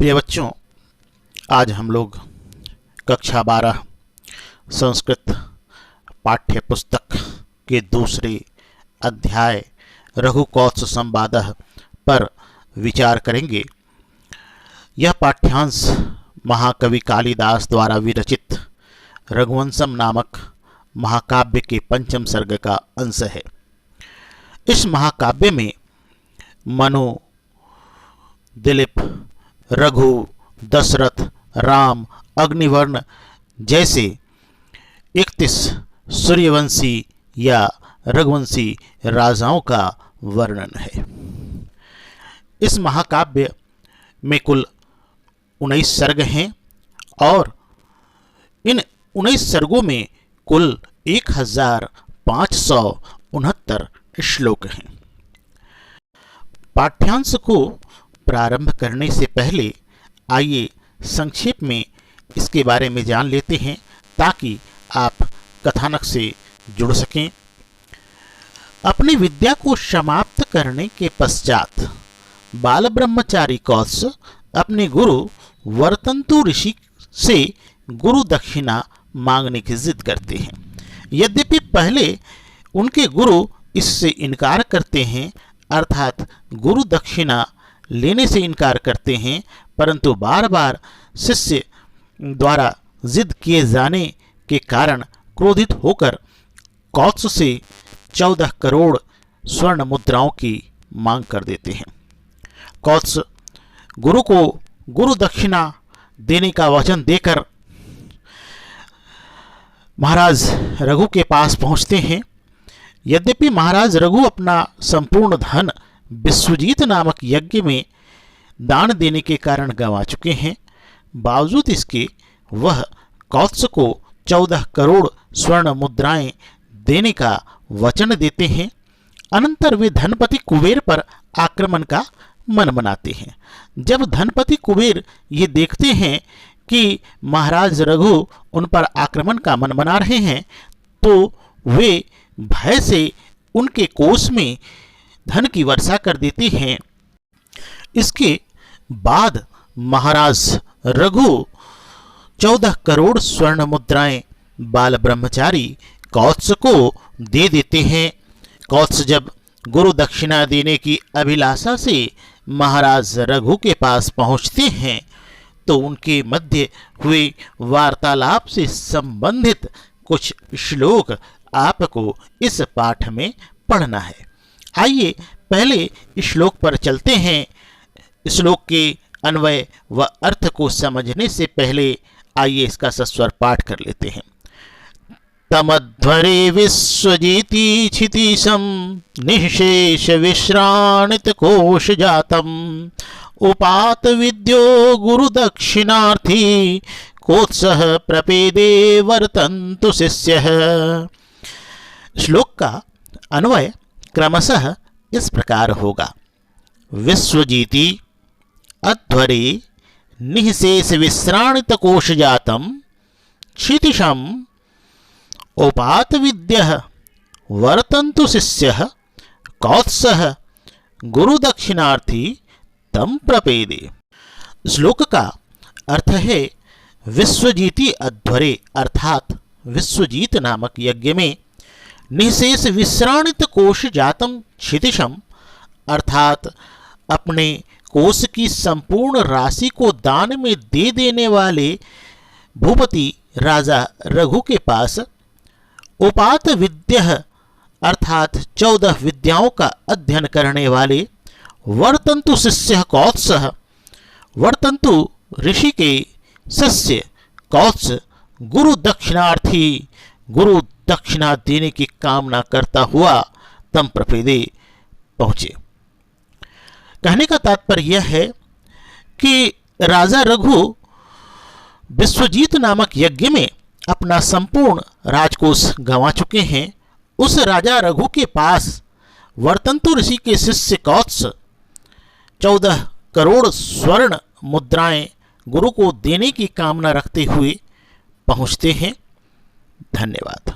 प्रिय बच्चों, आज हम लोग कक्षा 12 संस्कृत पाठ्य पुस्तक के दूसरे अध्याय रघुकौत्स संवादः पर विचार करेंगे। यह पाठ्यांश महाकवि कालिदास द्वारा विरचित रघुवंशम नामक महाकाव्य के पंचम सर्ग का अंश है। इस महाकाव्य में मनु, दिलीप, रघु, दशरथ, राम, अग्निवर्ण जैसे 31 सूर्यवंशी या रघुवंशी राजाओं का वर्णन है। इस महाकाव्य में कुल 19 सर्ग हैं और इन 19 सर्गों में कुल 1569 श्लोक हैं। पाठ्यांश को प्रारंभ करने से पहले आइए संक्षेप में इसके बारे में जान लेते हैं ताकि आप कथानक से जुड़ सकें। अपनी विद्या को समाप्त करने के पश्चात बाल ब्रह्मचारी कौत्स अपने गुरु वर्तंतु ऋषि से गुरु दक्षिणा मांगने की जिद करते हैं। यद्यपि पहले उनके गुरु इससे इनकार करते हैं, अर्थात गुरु दक्षिणा लेने से इनकार करते हैं, परंतु बार बार शिष्य द्वारा जिद किए जाने के कारण क्रोधित होकर कौत्स से 14 करोड़ स्वर्ण मुद्राओं की मांग कर देते हैं। कौत्स गुरु को गुरु दक्षिणा देने का वचन देकर महाराज रघु के पास पहुंचते हैं। यद्यपि महाराज रघु अपना संपूर्ण धन विश्वजीत नामक यज्ञ में दान देने के कारण गंवा चुके हैं, बावजूद इसके वह कौत्स को 14 करोड़ स्वर्ण मुद्राएं देने का वचन देते हैं। अनंतर वे धनपति कुबेर पर आक्रमण का मन बनाते हैं। जब धनपति कुबेर ये देखते हैं कि महाराज रघु उन पर आक्रमण का मन बना रहे हैं, तो वे भय से उनके कोष में धन की वर्षा कर देती हैं। इसके बाद महाराज रघु 14 करोड़ स्वर्ण मुद्राएं बाल ब्रह्मचारी कौत्स को दे देते हैं। कौत्स जब गुरु दक्षिणा देने की अभिलाषा से महाराज रघु के पास पहुंचते हैं तो उनके मध्य हुए वार्तालाप से संबंधित कुछ श्लोक आपको इस पाठ में पढ़ना है। आइए पहले श्लोक पर चलते हैं। श्लोक के अन्वय व अर्थ को समझने से पहले आइए इसका सस्वर पाठ कर लेते हैं। तमध्वरे विश्वजीति क्षितिशं निःशेष विश्राणित कोश जातम उपात विद्यो गुरु दक्षिणार्थी कोत्सह प्रपेदे वर्तन्तु शिष्यः। श्लोक का अन्वय क्रमशः इस प्रकार होगा। विश्वजीति अध्वरे निःशेष विश्राणित कोश जातम क्षितिशम उपात विद्यः वर्तन्तु शिष्यः कौत्सः गुरु दक्षिणार्थी तम प्रपेदे। श्लोक का अर्थ है विश्वजीति अध्वरे अर्थात विश्वजीत नामक यज्ञ में निःशेष विश्राणित कोश जातम क्षितिशम अर्थात अपने कोष की संपूर्ण राशि को दान में दे देने वाले भूपति राजा रघु के पास उपात विद्यः अर्थात 14 विद्याओं का अध्ययन करने वाले वर्तन्तु शिष्य कौत्सः वर्तन्तु ऋषि के शिष्य कौत्स गुरु दक्षिणार्थी गुरु दक्षिणा देने की कामना करता हुआ तम प्रपेदे पहुंचे। कहने का तात्पर्य यह है कि राजा रघु विश्वजीत नामक यज्ञ में अपना संपूर्ण राजकोष गंवा चुके हैं। उस राजा रघु के पास वर्तन्तु ऋषि के शिष्य कौत्स 14 करोड़ स्वर्ण मुद्राएं गुरु को देने की कामना रखते हुए पहुंचते हैं। धन्यवाद।